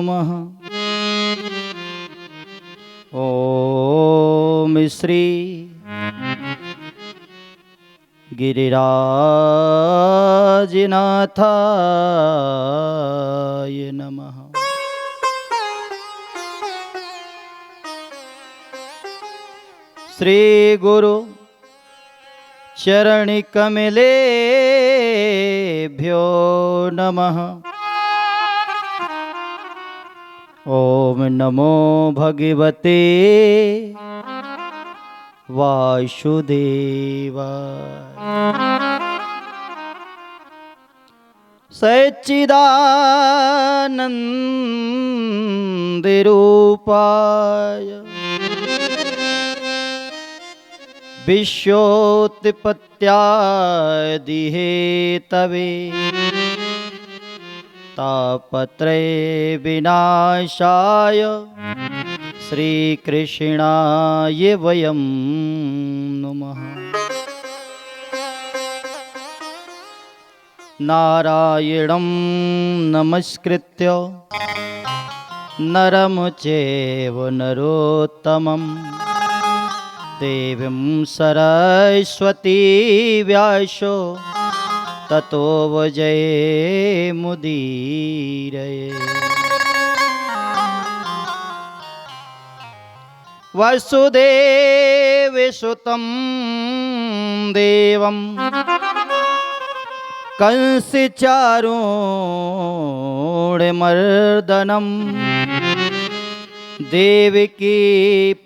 नमः। ओम श्री गिरिराजनाथाय नमः। श्री गुरु चरण कमलेभ्यो नमः। ओम नमो भगवते वासुदेवाय। सच्चिदानंद रूपाय विश्वोत्पत्त्यादिहेतवे तापत्रय विनाशाय श्रीकृष्णाय वयं नमः। नारायणं नमस्कृत्य नरं चैव नरोत्तमं देवीं सरस्वती व्यासो ततो जयमुदीरये। वसुदेवसुतं देवं कंसचारूढमर्दनं देवकी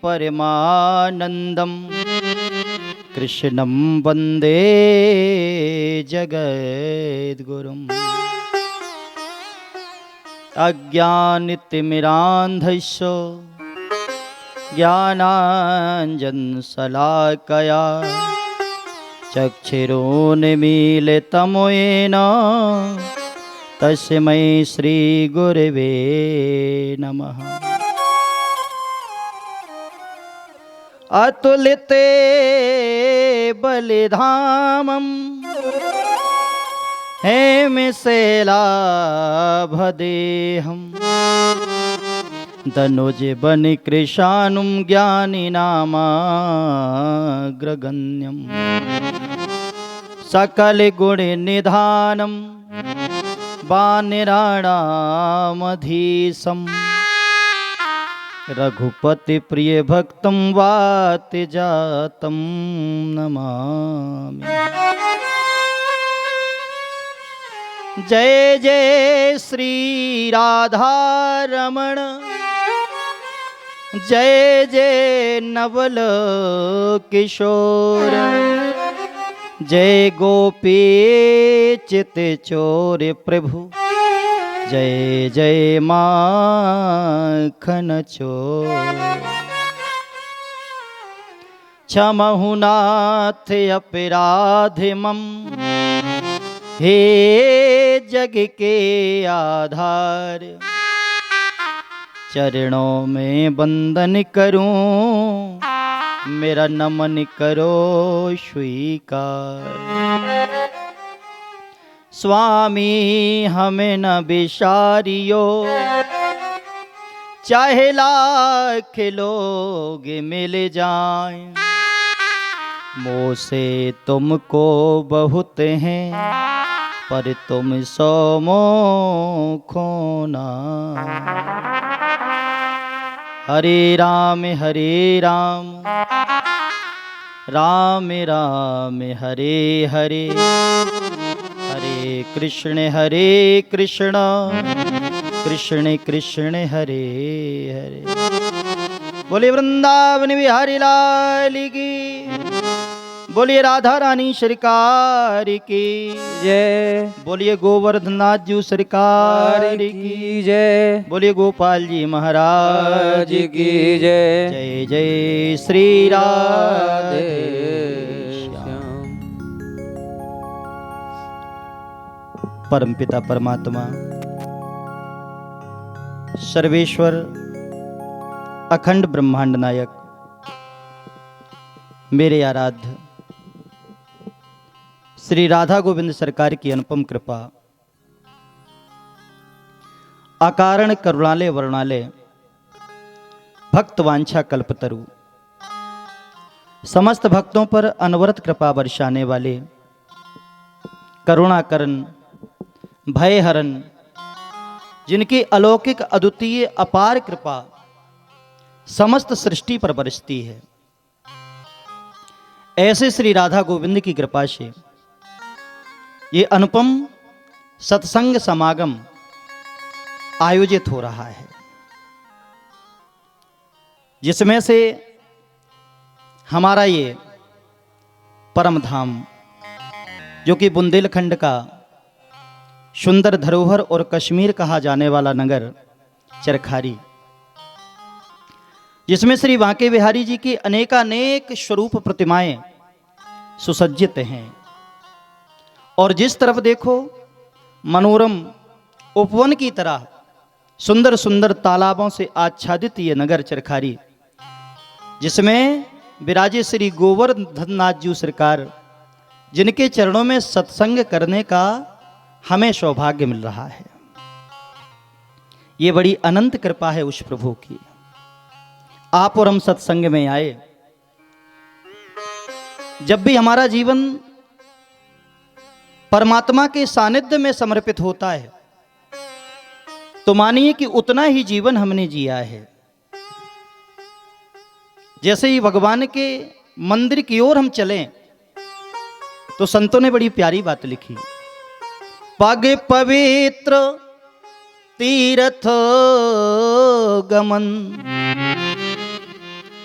परमानन्दं कृष्णं वन्दे जगद्गुरुम्। अज्ञानतिमिरान्धस्य ज्ञानाञ्जनशलाकया चक्षुरुन्मीलितं येन तस्मै श्रीगुरवे नमः। अतुलिते बलिधामं हेमशैलाभदेहं धनुजवनकृशानुं ज्ञानिनामाग्रगण्यं सकलगुणनिधानं वानराणामधीशं रघुपति प्रिय भक्तं वातजातं नमामि। जय जय श्री राधा रमण, जय जय नवल किशोर, जय गोपी चित चोर प्रभु, जय जय माखन चोर। क्षमहु नाथ अपराधमं हे जग के आधार, चरणों में वंदन करूं मेरा नमन करो स्वीकार। स्वामी हमें न बिसारियो, चाहे लाख लोग मिल जाएं, मोह से तुमको बहुत हैं पर तुम सो मोह खोना। हरे राम राम राम हरे हरे, हरे कृष्ण कृष्ण कृष्ण हरे हरे। बोलिए वृंदावन बिहारी लाल की, बोलिए राधा रानी सरकार की जय, बोलिए गोवर्धननाथ जी सरकार की जय, बोलिए गोपाल जी महाराज की जय। जय जय श्री राधे श्याम। परमपिता परमात्मा सर्वेश्वर अखंड ब्रह्मांड नायक मेरे आराध्य श्री राधा गोविंद सरकार की अनुपम कृपा अकारण करुणालय वर्णालय भक्त वांछा कल्पतरु, समस्त भक्तों पर अनवरत कृपा बरसाने वाले, करुणाकरण भयहरण, जिनकी अलौकिक अद्वितीय अपार कृपा समस्त सृष्टि पर बरसती है, ऐसे श्री राधा गोविंद की कृपा से ये अनुपम सत्संग समागम आयोजित हो रहा है, जिसमें से हमारा ये परम धाम जो कि बुंदेलखंड का सुंदर धरोहर और कश्मीर कहा जाने वाला नगर चरखारी, जिसमें श्री बांके बिहारी जी की अनेकानेक स्वरूप प्रतिमाएं सुसज्जित हैं, और जिस तरफ देखो मनोरम उपवन की तरह सुंदर सुंदर तालाबों से आच्छादित ये नगर चरखारी, जिसमें विराजे श्री गोवर्धन नाथ जी सरकार, जिनके चरणों में सत्संग करने का हमें सौभाग्य मिल रहा है। ये बड़ी अनंत कृपा है उस प्रभु की। आप और हम सत्संग में आए। जब भी हमारा जीवन परमात्मा के सानिध्य में समर्पित होता है तो मानिए कि उतना ही जीवन हमने जिया है। जैसे ही भगवान के मंदिर की ओर हम चलें तो संतों ने बड़ी प्यारी बात लिखी, पग पवित्र तीर्थ गमन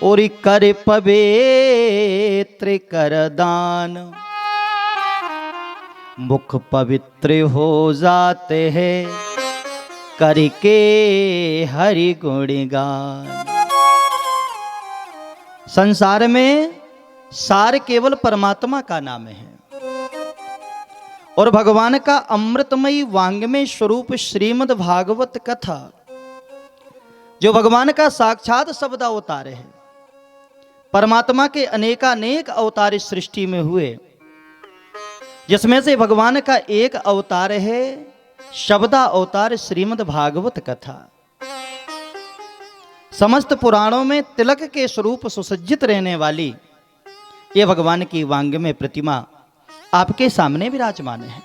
और कर पवित्र कर दान, मुख पवित्र हो जाते हैं करके हरि गुणगान। संसार में सार केवल परमात्मा का नाम है, और भगवान का अमृतमयी वांग्मय स्वरूप श्रीमद् भागवत कथा, जो भगवान का साक्षात शब्द अवतार है। परमात्मा के अनेकानेक अवतार इस सृष्टि में हुए, जिसमें से भगवान का एक अवतार है शब्दा अवतार श्रीमद् भागवत कथा। समस्त पुराणों में तिलक के स्वरूप सुसज्जित रहने वाली ये भगवान की वांग्मय प्रतिमा आपके सामने विराजमान है।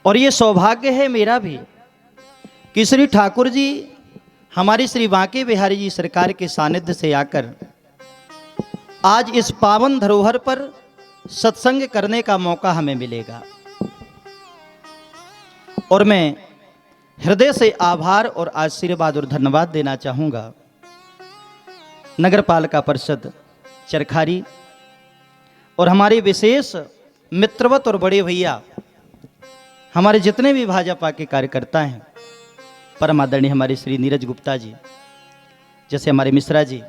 और ये सौभाग्य है मेरा भी कि श्री ठाकुर जी हमारी श्री बांके बिहारी जी सरकार के सानिध्य से आकर आज इस पावन धरोहर पर सत्संग करने का मौका हमें मिलेगा। और मैं हृदय से आभार और आशीर्वाद और धन्यवाद देना चाहूँगा नगर पालिका परिषद चरखारी और हमारे विशेष मित्रवत और बड़े भैया, हमारे जितने भी भाजपा के कार्यकर्ता हैं, परम आदरणीय हमारे श्री नीरज गुप्ता जी, जैसे हमारे मिश्रा जी,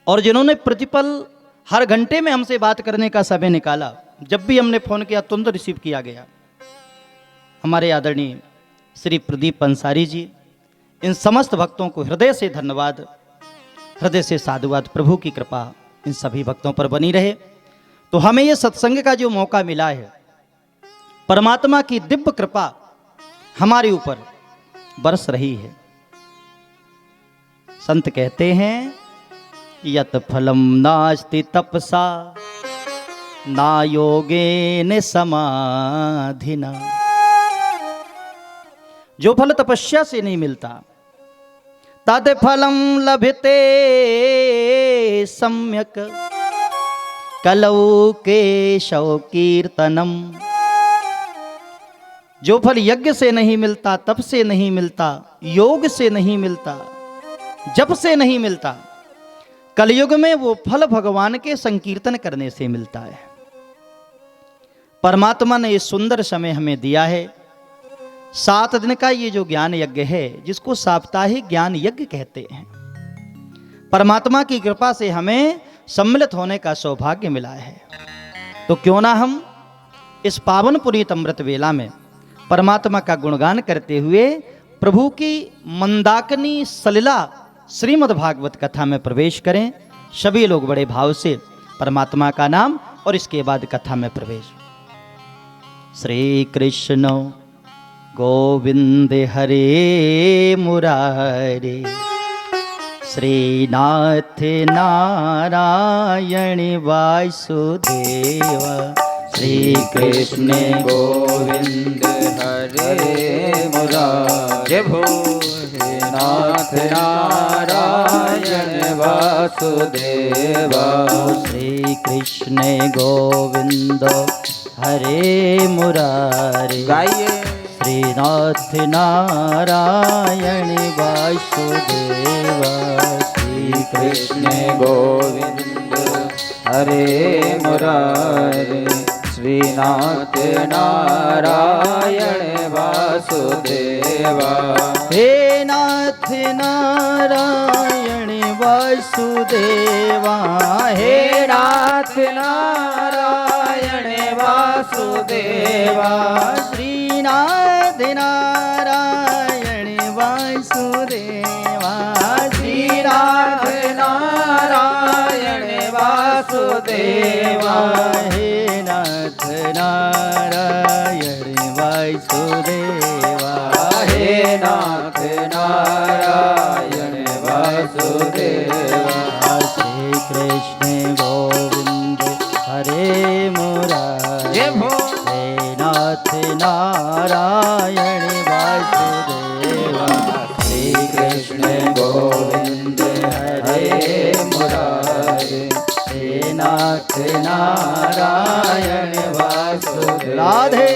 और जिन्होंने प्रतिपल हर घंटे में हमसे बात करने का समय निकाला। जब भी हमने फ़ोन किया तुरंत रिसीव किया गया। हमारे आदरणीय श्री प्रदीप अंसारी जी, इन समस्त भक्तों को हृदय से धन्यवाद, हृदय से साधुवाद। प्रभु की कृपा इन सभी भक्तों पर बनी रहे। तो हमें ये सत्संग का जो मौका मिला है, परमात्मा की दिव्य कृपा हमारे ऊपर बरस रही है। संत कहते हैं यत फलम नास्ति तपसा ना योगेन समाधिना, जो फल तपस्या से नहीं मिलता तद फलम लभते सम्यक कलौ केशव कीर्तनम, जो फल यज्ञ से नहीं मिलता, तप से नहीं मिलता, योग से नहीं मिलता, जप से नहीं मिलता, कलयुग में वो फल भगवान के संकीर्तन करने से मिलता है। परमात्मा ने ये सुंदर समय हमें दिया है। 7 दिन का ये जो ज्ञान यज्ञ है, जिसको साप्ताहिक ज्ञान यज्ञ कहते हैं, परमात्मा की कृपा से हमें सम्मिलित होने का सौभाग्य मिला है। तो क्यों ना हम इस पावन पुनीत अमृत वेला में परमात्मा का गुणगान करते हुए प्रभु की मंदाकिनी सलिला श्रीमद् भागवत कथा में प्रवेश करें। सभी लोग बड़े भाव से परमात्मा का नाम और इसके बाद कथा में प्रवेश। श्री कृष्ण गोविंद हरे मुरारे, श्रीनाथ नारायण वासुदेवा। श्री कृष्ण गोविंद हरे मुरारे, भोलेनाथ नारायण वासुदेवा। श्री कृष्ण गोविंद हरे मुरारे, गाइए। श्रीनाथ नारायण वासुदेवा। श्री कृष्ण गोविंद हरे मुरारे, श्रीनाथ नारायण वासुदेवा। हे नाथ नारायण वासुदेवा, हे नाथ नारायण वासुदेवा। श्रीनाथ नारायण वासुदेवा। श्रीनाथ नारायण वासुदेवा। हे नाथ नारायण वासुदेवा। हे नाथ नारायण वासुदेवा। श्री कृष्ण गोविंद हरे मुरारे, हे नाथ नारायण वासुदेवा। श्री कृष्ण गोविंद हरे मुरारे, हे नाथ नारायण वासुदेवा। राधे।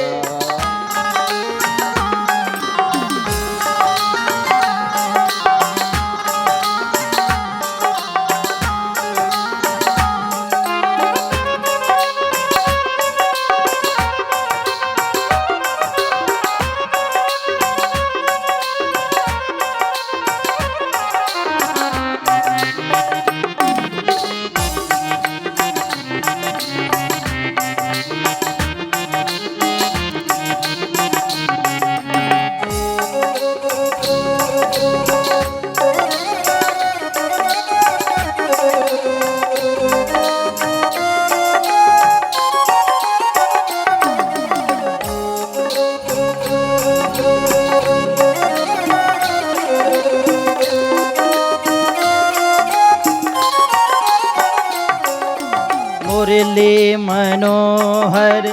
मुरली मनोहर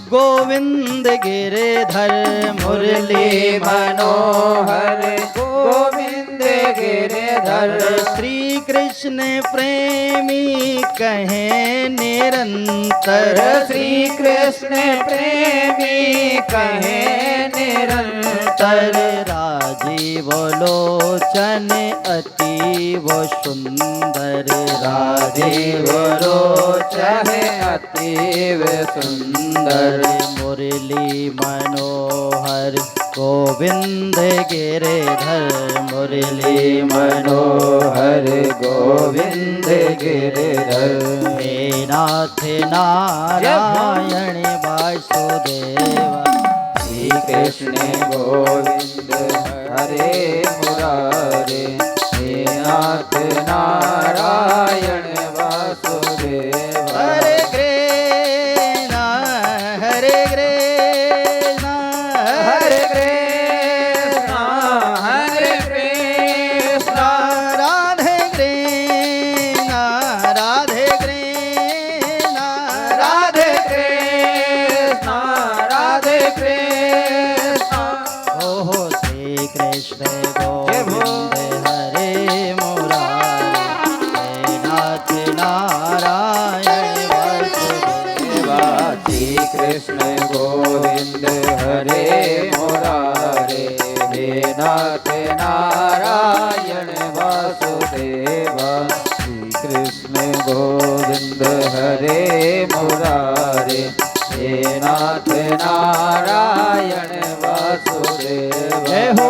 गोविंद गिरधर, मुरली मनोहर गोविंद गिरधर। श्री कृष्ण प्रेमी कहे निरंतर, श्री कृष्ण प्रेमी कहे निरंतर। राजीव लोचन अतीव सुंदर, राजीव लोचन अतीव सुंदर। मुरली मनोहर गोविंद गिरधर, मुरली मनोहर गोविंद गिरधर। हे नाथ नारायण वासुदेवा। श्री कृष्ण गोविंद हरे मुरारे, हे नाथ नारायण वासुदेवा। हरे कृष्ण हरे कृष्ण, हरे कृष्ण हरे कृष्ण, राधे कृष्ण राधे कृष्ण, राधे कृष्ण राधे कृष्ण। ओहो श्री कृष्ण गोविंद हरे मुरारे, हे नाथ नारायण वासुदेवा। श्री कृष्ण गोविंद हरे मुरारे, हे नाथ नारायण वासुदेवा। श्री कृष्ण गोविंद हरे मुरारे, हे नाथ नारायण वासुदेवा। जय हो।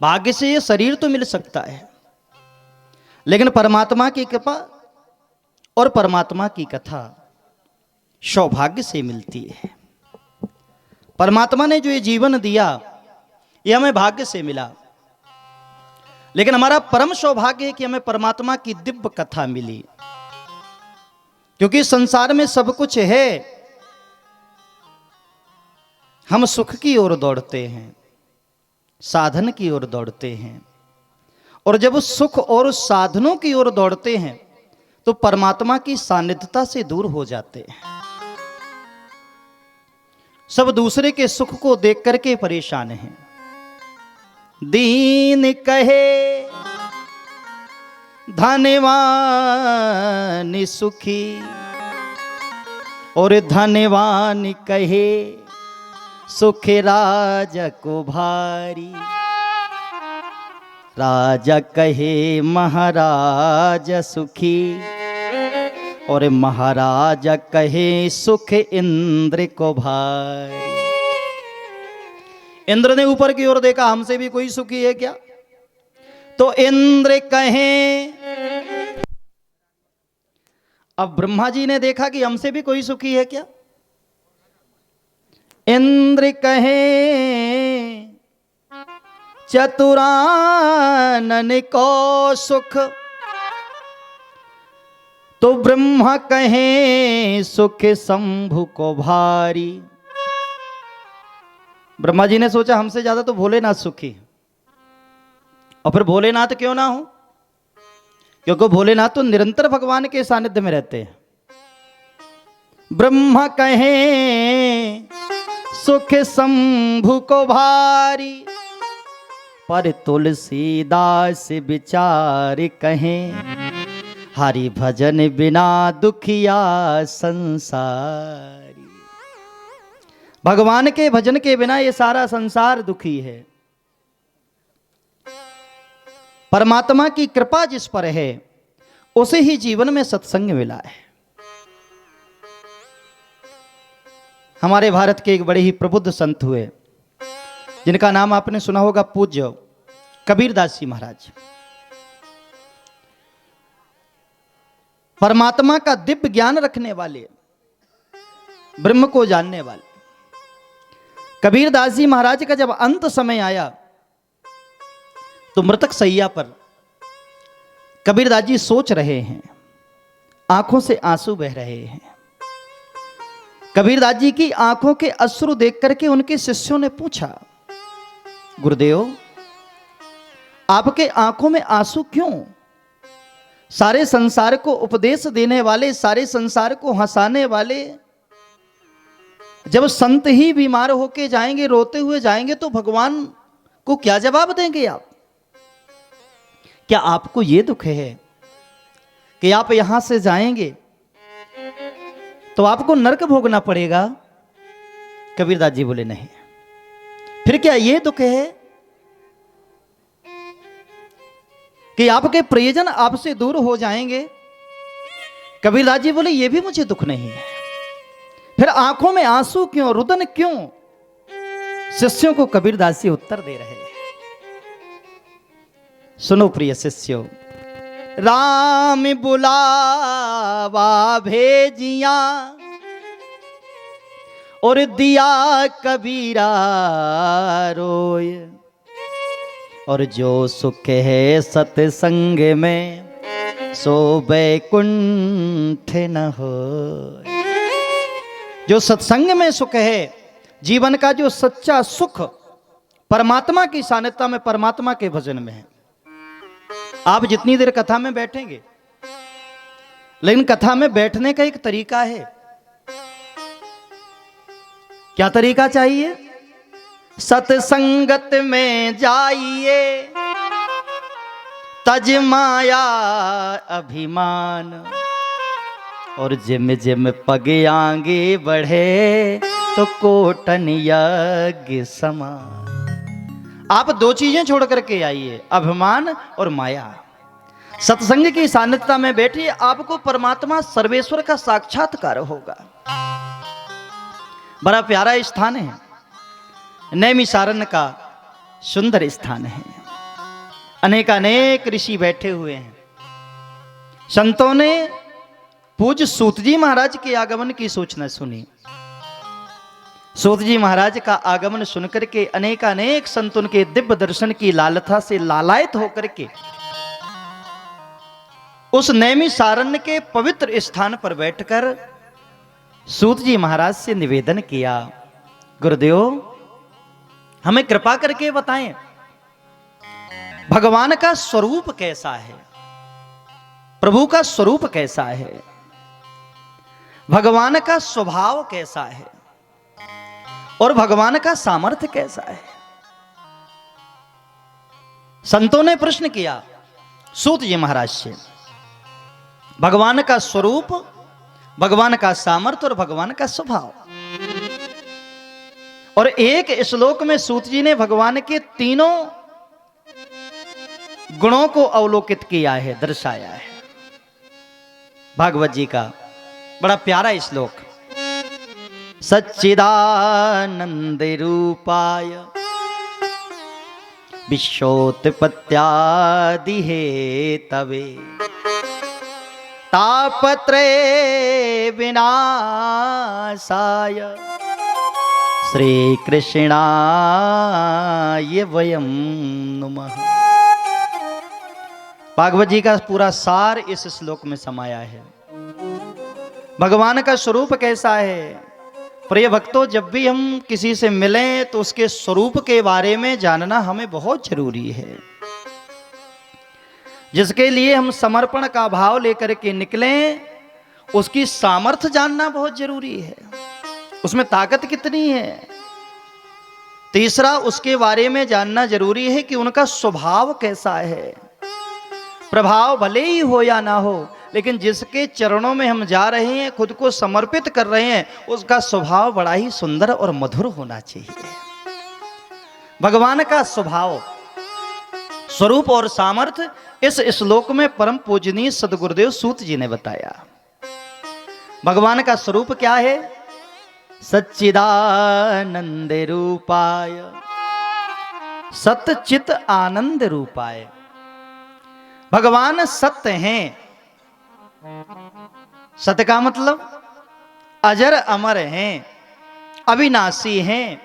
भाग्य से ये शरीर तो मिल सकता है, लेकिन परमात्मा की कृपा और परमात्मा की कथा सौभाग्य से मिलती है। परमात्मा ने जो ये जीवन दिया ये हमें भाग्य से मिला, लेकिन हमारा परम सौभाग्य है कि हमें परमात्मा की दिव्य कथा मिली। क्योंकि संसार में सब कुछ है, हम सुख की ओर दौड़ते हैं, साधन की ओर दौड़ते हैं, और जब उस सुख और उस साधनों की ओर दौड़ते हैं तो परमात्मा की सानिध्यता से दूर हो जाते हैं। सब दूसरे के सुख को देख करके परेशान हैं। दीन कहे धनवान सुखी, और धनवान कहे सुख राजा को भारी। राजा कहे महाराज सुखी, और महाराजा कहे सुख इंद्र को भारी। इंद्र ने ऊपर की ओर देखा, हमसे भी कोई सुखी है क्या? तो इंद्र कहे, अब ब्रह्मा जी ने देखा कि हमसे भी कोई सुखी है क्या? इंद्र कहे चतुरानन को सुख, तो ब्रह्मा कहे सुख शंभु को भारी। ब्रह्मा जी ने सोचा हमसे ज्यादा तो भोलेनाथ सुखी, और फिर भोलेनाथ क्यों ना हो, क्योंकि भोलेनाथ तो निरंतर भगवान के सानिध्य में रहते हैं। ब्रह्मा कहे सुख शंभु को भारी, पर तुलसीदास विचार कहें हरि भजन बिना दुखिया संसारी। भगवान के भजन के बिना ये सारा संसार दुखी है। परमात्मा की कृपा जिस पर है उसे ही जीवन में सत्संग मिला है। हमारे भारत के एक बड़े ही प्रबुद्ध संत हुए, जिनका नाम आपने सुना होगा, पूज्य कबीरदास जी महाराज। परमात्मा का दिव्य ज्ञान रखने वाले, ब्रह्म को जानने वाले कबीरदास जी महाराज का जब अंत समय आया तो मृतक सैया पर कबीरदास जी सोच रहे हैं, आंखों से आंसू बह रहे हैं। कबीरदास जी की आंखों के अश्रु देख करके उनके शिष्यों ने पूछा, गुरुदेव आपके आंखों में आंसू क्यों? सारे संसार को उपदेश देने वाले, सारे संसार को हंसाने वाले, जब संत ही बीमार होके जाएंगे, रोते हुए जाएंगे, तो भगवान को क्या जवाब देंगे आप? क्या आपको यह दुख है कि आप यहां से जाएंगे तो आपको नरक भोगना पड़ेगा? कबीरदास जी बोले नहीं। फिर क्या यह दुख है कि आपके प्रियजन आपसे दूर हो जाएंगे? कबीरदास जी बोले यह भी मुझे दुख नहीं है। फिर आंखों में आंसू क्यों, रुदन क्यों? शिष्यों को कबीरदास जी उत्तर दे रहे हैं। सुनो प्रिय शिष्यों, राम बुलावा भेजिया और दिया कबीरा रोय, और जो सुख है सत्संग में सो बैकुंठ न हो। जो सत्संग में सुख है, जीवन का जो सच्चा सुख परमात्मा की सानिध्यता में, परमात्मा के भजन में है। आप जितनी देर कथा में बैठेंगे, लेकिन कथा में बैठने का एक तरीका है। क्या तरीका चाहिए? सत्संगत में जाइए तज माया अभिमान, और जिम जिम पग आगे बढ़े तो कोटन यज्ञ समान। आप दो चीजें छोड़ करके आइए, अभिमान और माया। सत्संग की सानिध्यता में बैठिए, आपको परमात्मा सर्वेश्वर का साक्षात्कार होगा। बड़ा प्यारा स्थान है, नैमिषारण्य का सुंदर स्थान है। अनेकानेक ऋषि बैठे हुए हैं। संतों ने पूज्य सूत जी महाराज के आगमन की सूचना सुनी। सूत जी महाराज का आगमन सुनकर के अनेकानेक संत उनके दिव्य दर्शन की लालसा से लालायित होकर के उस नैमिषारण्य के पवित्र स्थान पर बैठकर सूत जी महाराज से निवेदन किया, गुरुदेव हमें कृपा करके बताएं भगवान का स्वरूप कैसा है, प्रभु का स्वरूप कैसा है, भगवान का स्वभाव कैसा है और भगवान का सामर्थ्य कैसा है। संतों ने प्रश्न किया सूत जी महाराज से, भगवान का स्वरूप, भगवान का सामर्थ्य और भगवान का स्वभाव। और एक श्लोक में सूत जी ने भगवान के तीनों गुणों को अवलोकित किया है, दर्शाया है। भागवत जी का बड़ा प्यारा श्लोक, सच्चिदानंद रूपाय विश्वोत्पत्त्यादि हेतवे तापत्रय विनाशाय श्री कृष्णाय वयं नुमः। भागवत जी का पूरा सार इस श्लोक में समाया है। भगवान का स्वरूप कैसा है, प्रिय भक्तों, जब भी हम किसी से मिलें तो उसके स्वरूप के बारे में जानना हमें बहुत जरूरी है। जिसके लिए हम समर्पण का भाव लेकर के निकलें उसकी सामर्थ्य जानना बहुत जरूरी है, उसमें ताकत कितनी है। तीसरा, उसके बारे में जानना जरूरी है कि उनका स्वभाव कैसा है। प्रभाव भले ही हो या ना हो, लेकिन जिसके चरणों में हम जा रहे हैं, खुद को समर्पित कर रहे हैं, उसका स्वभाव बड़ा ही सुंदर और मधुर होना चाहिए। भगवान का स्वभाव, स्वरूप और सामर्थ्य इस श्लोक में परम पूजनीय सदगुरुदेव सूत जी ने बताया। भगवान का स्वरूप क्या है? सच्चिदानंद रूपाय, सतचित आनंद रूपाय। भगवान सत्य हैं। सत्य का मतलब अजर अमर हैं, अविनाशी हैं।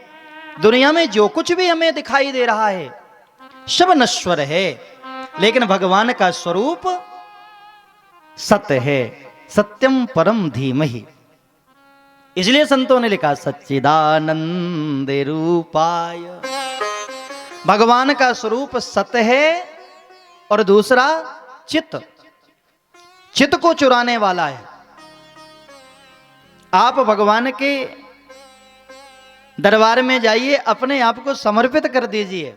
दुनिया में जो कुछ भी हमें दिखाई दे रहा है सब नश्वर है, लेकिन भगवान का स्वरूप सत्य है। सत्यम परम धीमहि। इसलिए संतों ने लिखा सच्चिदानंद रूपाय। भगवान का स्वरूप सत्य है और दूसरा चित्त, चित्त को चुराने वाला है। आप भगवान के दरबार में जाइए, अपने आप को समर्पित कर दीजिए,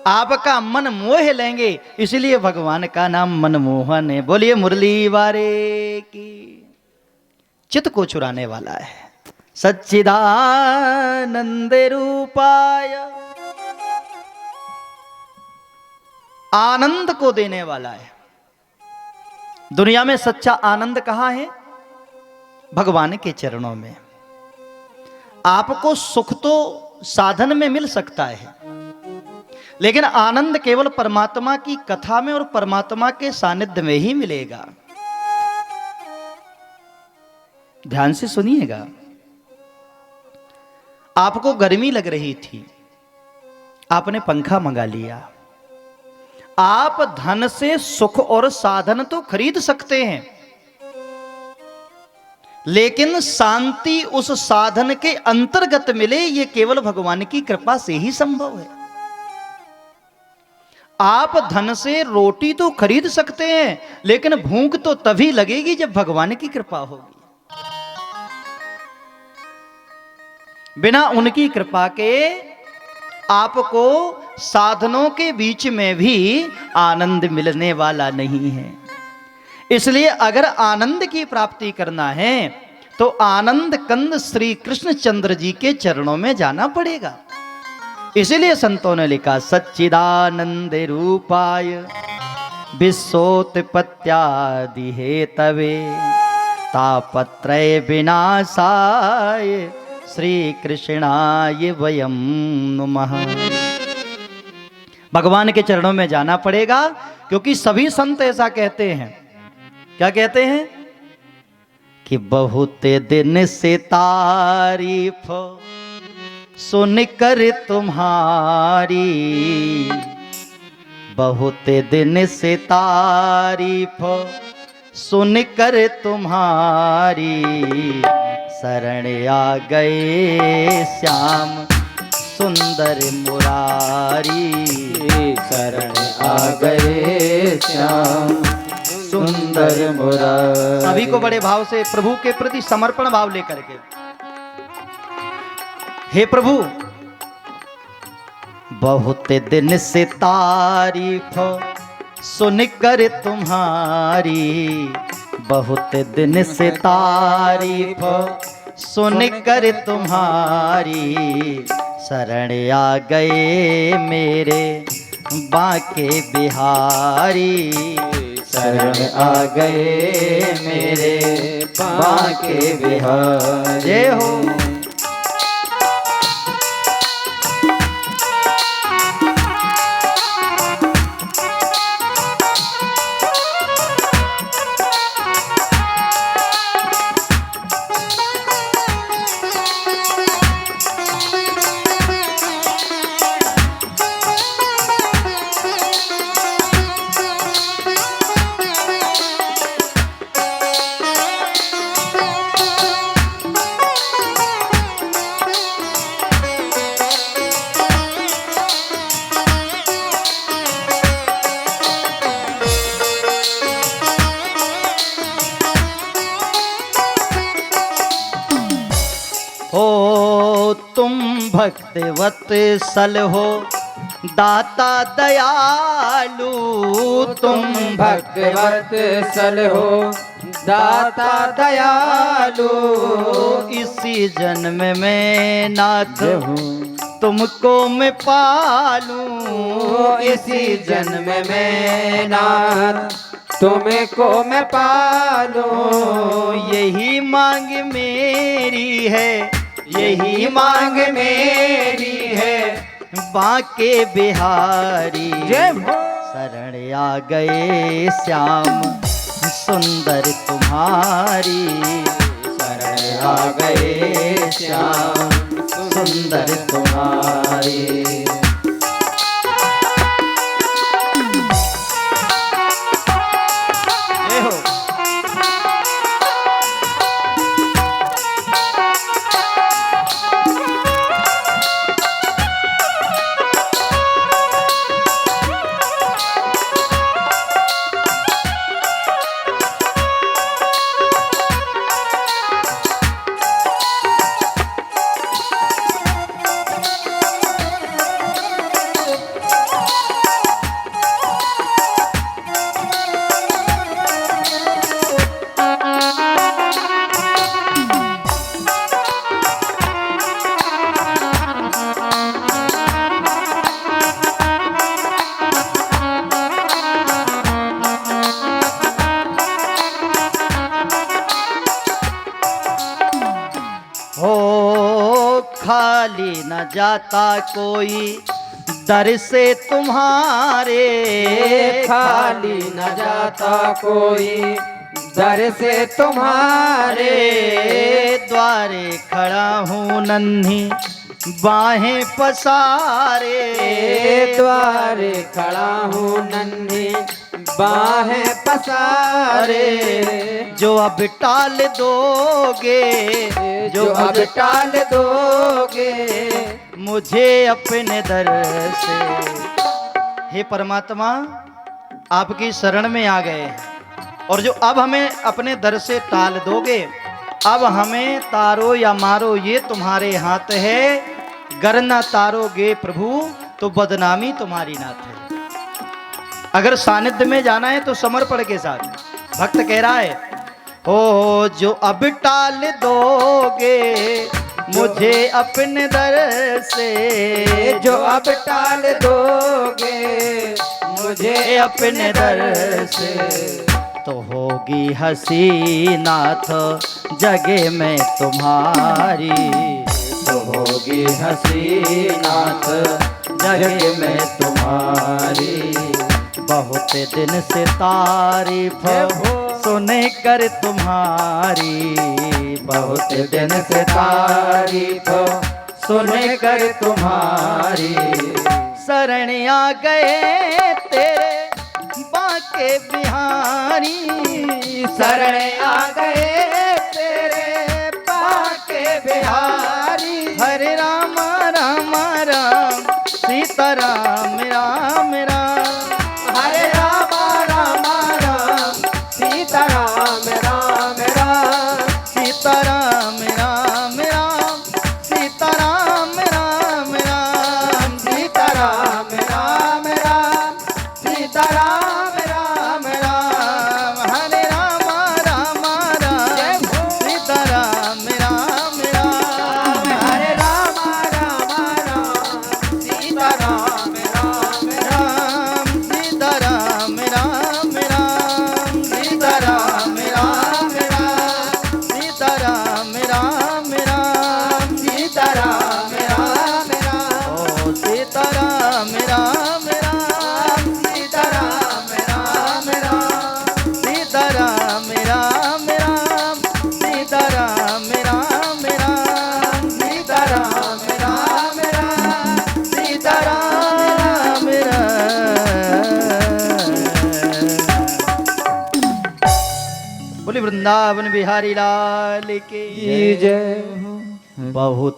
आपका मन मोह लेंगे। इसलिए भगवान का नाम मनमोहन है। बोलिए मुरली वारे की। चित्त को चुराने वाला है। सच्चिदानंद रूपाय, आनंद को देने वाला है। दुनिया में सच्चा आनंद कहां है? भगवान के चरणों में। आपको सुख तो साधन में मिल सकता है, लेकिन आनंद केवल परमात्मा की कथा में और परमात्मा के सानिध्य में ही मिलेगा। ध्यान से सुनिएगा। आपको गर्मी लग रही थी, आपने पंखा मंगा लिया। आप धन से सुख और साधन तो खरीद सकते हैं, लेकिन शांति उस साधन के अंतर्गत मिले, ये केवल भगवान की कृपा से ही संभव है। आप धन से रोटी तो खरीद सकते हैं, लेकिन भूख तो तभी लगेगी जब भगवान की कृपा होगी। बिना उनकी कृपा के आपको साधनों के बीच में भी आनंद मिलने वाला नहीं है। इसलिए अगर आनंद की प्राप्ति करना है तो आनंद कंद श्री कृष्ण चंद्र जी के चरणों में जाना पड़ेगा। इसलिए संतों ने लिखा सच्चिदानंद रूपाय विश्वोत्पत्त्यादि हेतवे तापत्रय विनाशाय श्री कृष्णाय वयं नुमः। भगवान के चरणों में जाना पड़ेगा, क्योंकि सभी संत ऐसा कहते हैं। क्या कहते हैं कि बहुत दिन से तारीफ सुन कर तुम्हारी, बहुत दिन से तारीफ सुन कर तुम्हारी, शरण आ गए श्याम सुंदर मुरारी, शरण आ गए श्याम सुंदर मुरारी। सभी को बड़े भाव से प्रभु के प्रति समर्पण भाव लेकर के, हे प्रभु बहुत दिन से तारीफ सुन कर तुम्हारी, बहुत दिन से तारीफ सुन कर तुम्हारी, शरण आ गए मेरे बांके बिहारी, शरण आ गए मेरे बांके बिहारी। जय हो। हो तुम भक्तवत सल हो दाता दयालु, तुम भगवत सल हो दाता दयालु, इसी जन्म में नाथ तुमको मैं पालूं, इसी जन्म में नाथ तुमको मैं पालूं। यही मांग मेरी है, यही मांग मेरी है, बांके बिहारी, जय हो। शरण आ गए श्याम सुंदर तुम्हारी, शरण आ गए श्याम सुंदर तुम्हारी। जय हो। खाली न जाता कोई दर से तुम्हारे, खाली न जाता कोई दर से तुम्हारे, द्वारे खड़ा हूँ नन्ही बाहें पसारे, द्वारे खड़ा हूँ नन्ही बाहें पसारे, जो अब टाल दोगे, जो अब टाल दोगे मुझे अपने दर से। हे परमात्मा, आपकी शरण में आ गए और जो अब हमें अपने दर से टाल दोगे, अब हमें तारो या मारो ये तुम्हारे हाथ है, गर न तारोगे प्रभु तो बदनामी तुम्हारी नाथ है। अगर सानिध्य में जाना है तो समर्पण के साथ। भक्त कह रहा है, हो जो अब टाल दोगे मुझे अपने दर से, जो अब टाल दोगे मुझे अपने दर से, तो होगी हंसी नाथ जगह में तुम्हारी, तो होगी हंसी नाथ जग में तुम्हारी बहुत दिन से तारीफ सुने कर तुम्हारी बहुत दिन से तारीफ सुने कर तुम्हारी। शरण आ गए तेरे बाके बिहारी शरण आ गए तेरे बाके बिहारी। हरे राम राम राम सीता राम राम राम। हरे राम राम राम सीता राम राम राम। सीता राम राम राम सीता राम राम राम। सीता राम राम राम सीता राम राम राम। हरे राम राम राम सीता राम राम राम। हरे राम राम राम सीता राम राम राम। सीता राम राम राम सीता राम राम राम सीता राम राम राम। सीता राम राम राम। ओ सीता राम राम राम सीता राम राम राम। सीता राम राम राम सीता राम राम राम। सीता राम राम राम सीता राम राम बोले वृंदावन बिहारी लाल की जय। बहुत